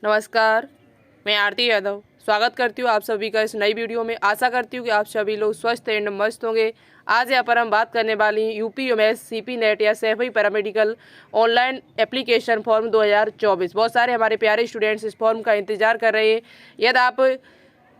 नमस्कार, मैं आरती यादव स्वागत करती हूँ आप सभी का इस नई वीडियो में। आशा करती हूँ कि आप सभी लोग स्वस्थ एंड मस्त होंगे। आज यहाँ पर हम बात करने वाली यूपी सीपी नेट या Saifai paramedical online application form 2024। बहुत सारे हमारे प्यारे स्टूडेंट्स इस फॉर्म का इंतजार कर रहे हैं। यदि आप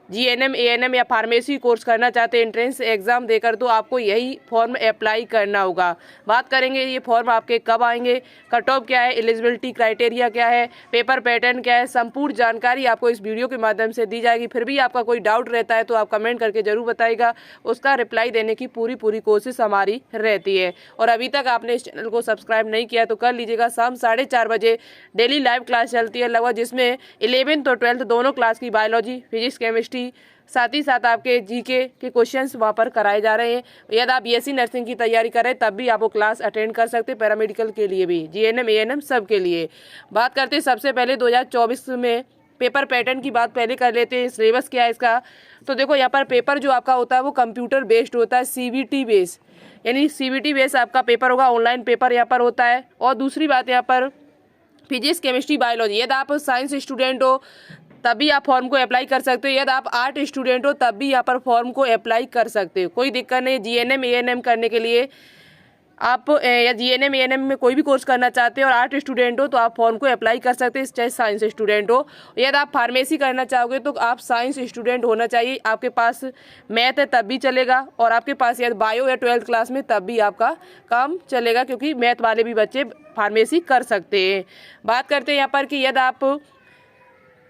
जीएनएम एएनएम या फार्मेसी कोर्स करना चाहते हैं एंट्रेंस एग्जाम देकर, तो आपको यही फॉर्म अप्लाई करना होगा। बात करेंगे ये फॉर्म आपके कब आएंगे, कट ऑफ क्या है, एलिजिबिलिटी क्राइटेरिया क्या है, पेपर पैटर्न क्या है, संपूर्ण जानकारी आपको इस वीडियो के माध्यम से दी जाएगी। फिर भी आपका कोई डाउट रहता है तो आप कमेंट करके जरूर बताइएगा, उसका रिप्लाई देने की पूरी कोशिश हमारी रहती है। और अभी तक आपने इस चैनल को सब्सक्राइब नहीं किया तो कर लीजिएगा। शाम 4:30 बजे डेली लाइव क्लास चलती है लगभग, जिसमें 11th और 12th दोनों क्लास की बायोलॉजी, फिजिक्स, केमिस्ट्री, साथ ही साथ आपके जीके के क्वेश्चंस वहाँ पर कराए जा रहे हैं। यदि आप बीएससी नर्सिंग की तैयारी करें तब भी आप वो क्लास अटेंड कर सकते हैं, पैरामेडिकल के लिए भी, जीएनएम एएनएम सब के लिए। बात करते हैं सबसे पहले 2024 में पेपर पैटर्न की बात पहले कर लेते हैं। सिलेबस क्या है इसका, तो देखो यहाँ पर पेपर जो आपका होता है वो कंप्यूटर बेस्ड होता है, सीबीटी बेस, यानी सीबीटी बेस आपका पेपर होगा, ऑनलाइन पेपर यहाँ पर होता है। और दूसरी बात यहाँ पर फिजिक्स, केमिस्ट्री, बायोलॉजी, यदि आप साइंस स्टूडेंट हो तभी आप फॉर्म को अप्लाई कर सकते हो। यदि आप आर्ट स्टूडेंट हो तब भी यहाँ पर फॉर्म को अप्लाई कर सकते हो, कोई दिक्कत नहीं। जीएनएम एएनएम करने के लिए आप या जीएनएम एएनएम में कोई भी कोर्स करना चाहते हो और आर्ट स्टूडेंट हो तो आप फॉर्म को अप्लाई कर सकते हैं, चाहे साइंस स्टूडेंट हो। यदि आप फार्मेसी करना चाहोगे तो आप साइंस स्टूडेंट होना चाहिए, आपके पास मैथ है तब भी चलेगा, और आपके पास यदि बायो या 12th क्लास में तब भी आपका काम चलेगा, क्योंकि मैथ वाले भी बच्चे फार्मेसी कर सकते हैं। बात करते हैं यहाँ पर कि यदि आप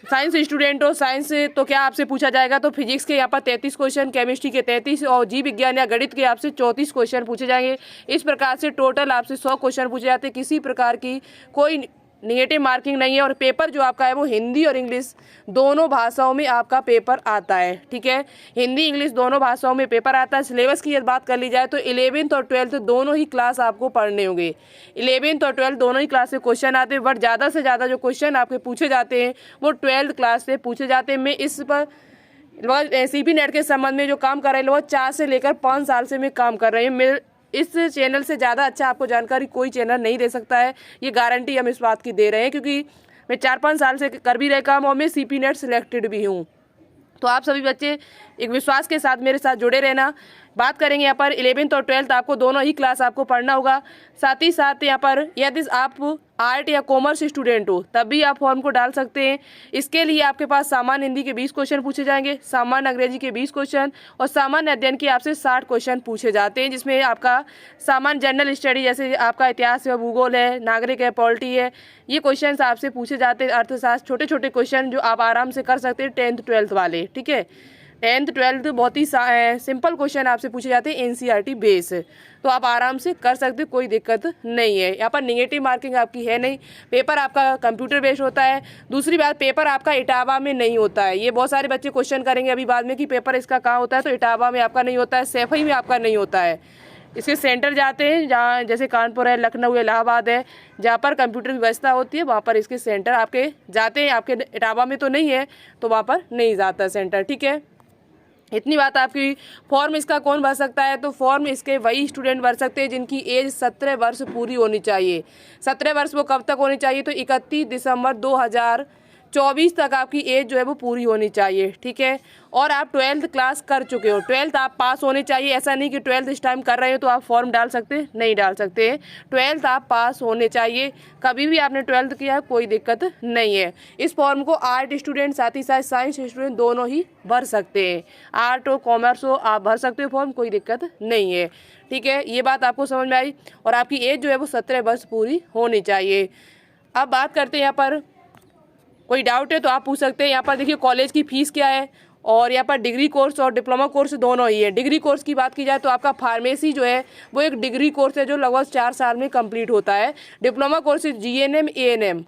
साइंस स्टूडेंट हो, साइंस तो क्या आपसे पूछा जाएगा, तो फिजिक्स के यहाँ पर 33 क्वेश्चन, केमिस्ट्री के 33 और जीव विज्ञान या गणित के आपसे 34 क्वेश्चन पूछे जाएंगे। इस प्रकार से टोटल आपसे 100 क्वेश्चन पूछे जाते हैं। किसी प्रकार की कोई निगेटिव मार्किंग नहीं है। और पेपर जो आपका है वो हिंदी और इंग्लिश दोनों भाषाओं में आपका पेपर आता है, ठीक है, हिंदी इंग्लिश दोनों भाषाओं में पेपर आता है। सिलेबस की यदि बात कर ली जाए तो 11th और 12th दोनों ही क्लास आपको पढ़ने होंगे। 11th और 12th दोनों ही क्लास से क्वेश्चन आते हैं, बट ज़्यादा से ज़्यादा जो क्वेश्चन आपके पूछे जाते हैं वो 12th क्लास से पूछे जाते हैं। मैं इस पर सीपी नेट के संबंध में जो काम कर रहे हैं वो 4 से लेकर 5 साल से मैं काम कर रहे हैं। मेरे इस चैनल से ज़्यादा अच्छा आपको जानकारी कोई चैनल नहीं दे सकता है, ये गारंटी हम इस बात की दे रहे हैं, क्योंकि मैं 4-5 साल से कर भी रहे काम और मैं सीपी नेट सिलेक्टेड भी हूँ। तो आप सभी बच्चे एक विश्वास के साथ मेरे साथ जुड़े रहना। बात करेंगे यहाँ पर 11th और 12th आपको दोनों ही क्लास आपको पढ़ना होगा। साथ ही साथ यहाँ पर यदि आप आर्ट या कॉमर्स स्टूडेंट हो तब भी आप फॉर्म को डाल सकते हैं। इसके लिए आपके पास सामान्य हिंदी के 20 क्वेश्चन पूछे जाएंगे, सामान्य अंग्रेजी के 20 क्वेश्चन और सामान्य अध्ययन के आपसे 60 क्वेश्चन पूछे जाते हैं, जिसमें आपका सामान्य जनरल स्टडी जैसे आपका इतिहास है, भूगोल है, नागरिक है, पॉलिटी है, ये क्वेश्चन आपसे पूछे जाते हैं। अर्थशास्त्र, छोटे छोटे क्वेश्चन जो आप आराम से कर सकते हैं 10th 12th वाले, ठीक है। 10th 12th बहुत ही सिंपल क्वेश्चन आपसे पूछे जाते हैं एनसीईआरटी बेस, तो आप आराम से कर सकते हो, कोई दिक्कत नहीं है। यहाँ पर निगेटिव मार्किंग आपकी है नहीं। पेपर आपका कंप्यूटर बेस्ड होता है। दूसरी बात, पेपर आपका इटावा में नहीं होता है। ये बहुत सारे बच्चे क्वेश्चन करेंगे अभी बाद में कि पेपर इसका कहाँ होता है, तो इटावा में आपका नहीं होता है, सैफई में आपका नहीं होता है। इसके सेंटर जाते हैं जहाँ, जैसे कानपुर है, लखनऊ है, इलाहाबाद है, जहाँ पर कंप्यूटर की व्यवस्था होती है वहाँ पर इसके सेंटर आपके जाते हैं। आपके इटावा में तो नहीं है तो वहाँ पर नहीं जाता सेंटर, ठीक है। इतनी बात आपकी। फॉर्म इसका कौन भर सकता है, तो फॉर्म इसके वही स्टूडेंट भर सकते हैं जिनकी एज 17 वर्ष पूरी होनी चाहिए। 17 वर्ष वो कब तक होनी चाहिए, तो 31 दिसंबर 2024 तक आपकी एज जो है वो पूरी होनी चाहिए, ठीक है। और आप 12th क्लास कर चुके हो, 12th आप पास होने चाहिए। ऐसा नहीं कि 12th इस टाइम कर रहे हो तो आप फॉर्म डाल सकते, नहीं डाल सकते। 12th आप पास होने चाहिए, कभी भी आपने 12th किया कोई दिक्कत नहीं है। इस फॉर्म को आर्ट स्टूडेंट साथ ही साथ साइंस स्टूडेंट दोनों ही भर सकते हैं। आर्ट हो कॉमर्स हो आप भर सकते हो फॉर्म, कोई दिक्कत नहीं है, ठीक है। ये बात आपको समझ में आई। और आपकी एज जो है वो 17 वर्ष पूरी होनी चाहिए। अब बात करते हैं यहाँ पर कोई डाउट है तो आप पूछ सकते हैं। यहाँ पर देखिए कॉलेज की फ़ीस क्या है, और यहाँ पर डिग्री कोर्स और डिप्लोमा कोर्स दोनों ही है। डिग्री कोर्स की बात की जाए तो आपका फार्मेसी जो है वो एक डिग्री कोर्स है जो लगभग 4 साल में कंप्लीट होता है। Diploma course GNM ANM,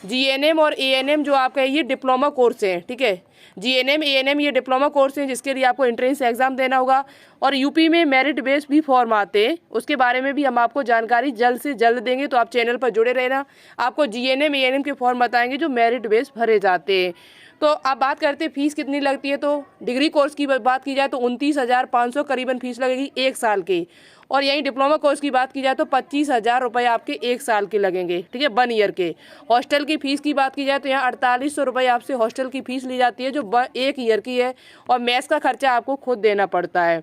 GNM और एएनएम जो आपका है ये डिप्लोमा कोर्स है, ठीक है। जीएनएम एएनएम ये डिप्लोमा कोर्स है जिसके लिए आपको एंट्रेंस एग्जाम देना होगा। और यूपी में मेरिट बेस भी फॉर्म आते हैं, उसके बारे में भी हम आपको जानकारी जल्द से जल्द देंगे, तो आप चैनल पर जुड़े रहना। आपको जीएनएम एएनएम के फॉर्म बताएंगे जो मेरिट बेस भरे जाते हैं। तो अब बात करते हैं फीस कितनी लगती है। तो डिग्री कोर्स की बात की जाए तो 29,500 करीबन फीस लगेगी 1 साल की, और यहीं डिप्लोमा कोर्स की बात की जाए तो 25,000 रुपये आपके 1 साल के लगेंगे, ठीक है, 1 ईयर के। हॉस्टल की फ़ीस की बात की जाए तो यहाँ 4800 रुपये आपसे हॉस्टल की फ़ीस ली जाती है जो 1 ईयर की है, और मेस का खर्चा आपको खुद देना पड़ता है।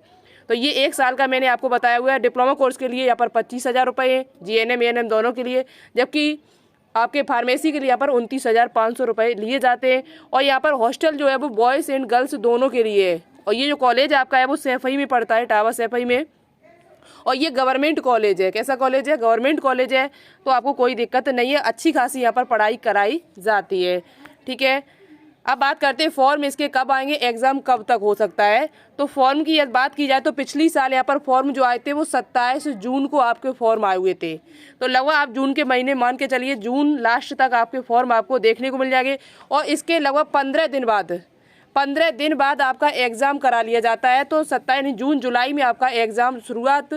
तो ये 1 साल का मैंने आपको बताया हुआ है। डिप्लोमा कोर्स के लिए यहाँ पर 25,000 रुपये है, GNM ANM दोनों के लिए, जबकि आपके फार्मेसी के लिए यहाँ पर 29,500 रुपये लिए जाते हैं। और यहाँ पर हॉस्टल जो है वो बॉयज़ एंड गर्ल्स दोनों के लिए है। और ये जो कॉलेज आपका है वो सैफई में पड़ता है, टावर सैफई में, और ये गवर्नमेंट कॉलेज है। कैसा कॉलेज है? गवर्नमेंट कॉलेज है, तो आपको कोई दिक्कत नहीं है, अच्छी खासी यहाँ पर पढ़ाई कराई जाती है, ठीक है। अब बात करते हैं फॉर्म इसके कब आएंगे, एग्ज़ाम कब तक हो सकता है। तो फॉर्म की बात की जाए तो पिछली साल यहाँ पर फॉर्म जो आए थे वो 27 जून को आपके फॉर्म आए हुए थे। तो लगभग आप जून के महीने मान के चलिए, जून लास्ट तक आपके फॉर्म आपको देखने को मिल जाएंगे। और इसके लगभग 15 दिन बाद आपका एग्ज़ाम करा लिया जाता है। तो 27 जून जुलाई में आपका एग्ज़ाम, शुरुआत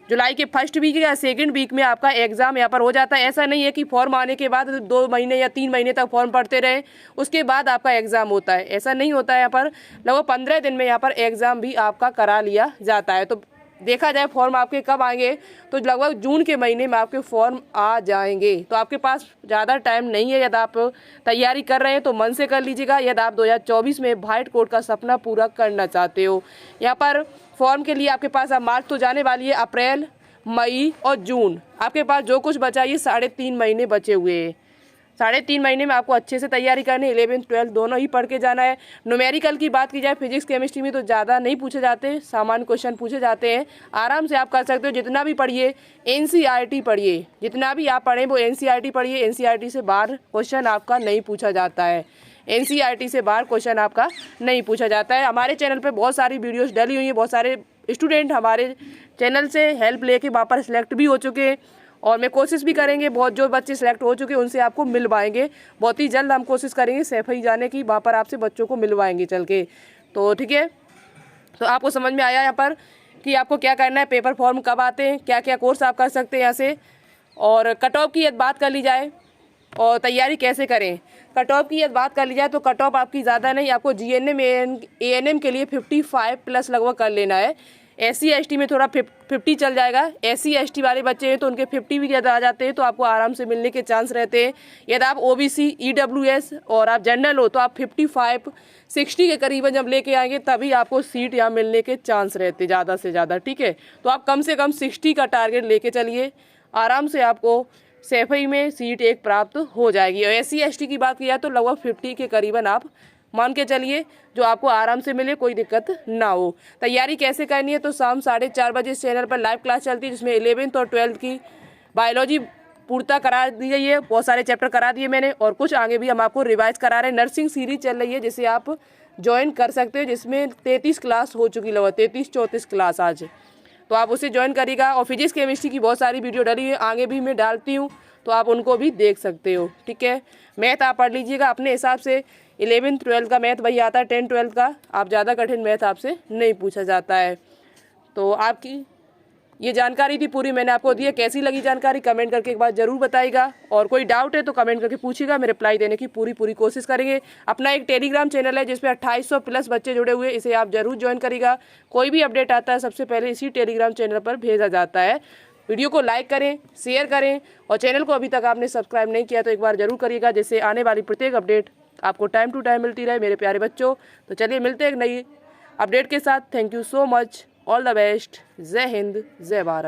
जुलाई के फर्स्ट वीक या सेकंड वीक में आपका एग्ज़ाम यहाँ पर हो जाता है। ऐसा नहीं है कि फॉर्म आने के बाद 2 महीने या 3 महीने तक फॉर्म पढ़ते रहे उसके बाद आपका एग्ज़ाम होता है, ऐसा नहीं होता है। यहाँ पर लगभग 15 दिन में यहाँ पर एग्ज़ाम भी आपका करा लिया जाता है। तो देखा जाए फॉर्म आपके कब आएंगे, तो लगभग जून के महीने में आपके फॉर्म आ जाएंगे। तो आपके पास ज़्यादा टाइम नहीं है। यदि आप तैयारी कर रहे हैं तो मन से कर लीजिएगा। यदि आप 2024 में व्हाइट कोट का सपना पूरा करना चाहते हो, यहाँ पर फॉर्म के लिए आपके पास अब मार्च तो जाने वाली है, अप्रैल, मई और जून आपके पास जो कुछ बचा, ये 3.5 महीने बचे हुए हैं। 3.5 महीने में आपको अच्छे से तैयारी करनी है। 11th 12th दोनों ही पढ़ के जाना है। न्यूमेरिकल की बात की जाए, फिजिक्स केमिस्ट्री में तो ज़्यादा नहीं पूछे जाते, सामान्य क्वेश्चन पूछे जाते हैं, आराम से आप कर सकते हो। जितना भी पढ़िए NCERT पढ़िए, जितना भी आप पढ़ें वो NCERT पढ़िए। NCERT से बाहर क्वेश्चन आपका नहीं पूछा जाता है, NCERT से बाहर क्वेश्चन आपका नहीं पूछा जाता है। हमारे चैनल पे बहुत सारी वीडियोस डली हुई हैं, बहुत सारे स्टूडेंट हमारे चैनल से हेल्प लेके वहाँ पर सिलेक्ट भी हो चुके हैं, और मैं कोशिश भी करेंगे, बहुत जो बच्चे सिलेक्ट हो चुके हैं उनसे आपको मिलवाएंगे। बहुत ही जल्द हम कोशिश करेंगे सैफई जाने की, वहाँ पर आपसे बच्चों को मिलवाएंगे चल के। तो ठीक है, तो आपको समझ में आया यहाँ पर कि आपको क्या करना है, पेपर फॉर्म कब आते हैं, क्या क्या कोर्स आप कर सकते हैं यहाँ से, और कट ऑफ की बात कर ली जाए और तैयारी कैसे करें। कट ऑफ की बात कर ली जाए तो कट ऑफ आपकी ज़्यादा नहीं, आपको GNM ANM के लिए 55 प्लस लगभग कर लेना है। SC ST में थोड़ा 50 चल जाएगा। SC ST वाले बच्चे हैं तो उनके 50 भी ज़्यादा आ जाते हैं, तो आपको आराम से मिलने के चांस रहते हैं। यदि आप OBC EWS और आप जनरल हो तो आप 55-60 के करीबन जब लेके आएंगे तभी आपको सीट यहाँ मिलने के चांस रहते ज़्यादा से ज़्यादा, ठीक है। तो आप कम से कम 60 का टारगेट लेके चलिए, आराम से आपको सैफई में सीट एक प्राप्त हो जाएगी। और SC ST की बात की जाए तो लगभग 50 के करीबन आप मान के चलिए, जो आपको आराम से मिले, कोई दिक्कत ना हो। तैयारी कैसे करनी है, तो शाम 4:30 बजे इस चैनल पर लाइव क्लास चलती है, जिसमें 11th और 12th की बायोलॉजी पूर्णता करा दी गई है। बहुत सारे चैप्टर करा दिए मैंने, और कुछ आगे भी हम आपको रिवाइज करा रहे हैं। नर्सिंग सीरीज चल रही है जिसे आप ज्वाइन कर सकते हो, जिसमें 33 क्लास हो चुकी, लगभग 33-34 क्लास आज, तो आप उसे ज्वाइन करिएगा। और फिजिक्स केमिस्ट्री की बहुत सारी वीडियो डली है, आगे भी मैं डालती हूँ, तो आप उनको भी देख सकते हो, ठीक है। मैथ आप पढ़ लीजिएगा अपने हिसाब से। 11th 12th का मैथ वही आता है, 10th 12th का आप ज़्यादा कठिन मैथ आपसे नहीं पूछा जाता है। तो आपकी ये जानकारी थी पूरी, मैंने आपको दी है। कैसी लगी जानकारी कमेंट करके एक बार ज़रूर बताइएगा, और कोई डाउट है तो कमेंट करके पूछिएगा, मैं रिप्लाई देने की पूरी कोशिश करेंगे। अपना एक टेलीग्राम चैनल है जिसपे 2800 प्लस बच्चे जुड़े हुए हैं, इसे आप ज़रूर ज्वाइन करिएगा। कोई भी अपडेट आता है सबसे पहले इसी टेलीग्राम चैनल पर भेजा जाता है। वीडियो को लाइक करें, शेयर करें, और चैनल को अभी तक आपने सब्सक्राइब नहीं किया तो एक बार ज़रूर करिएगा, जिससे आने वाली प्रत्येक अपडेट आपको टाइम टू टाइम मिलती रहे मेरे प्यारे बच्चों। तो चलिए मिलते हैं एक नई अपडेट के साथ। Thank you so much, all the best, जय हिंद, जय भारत।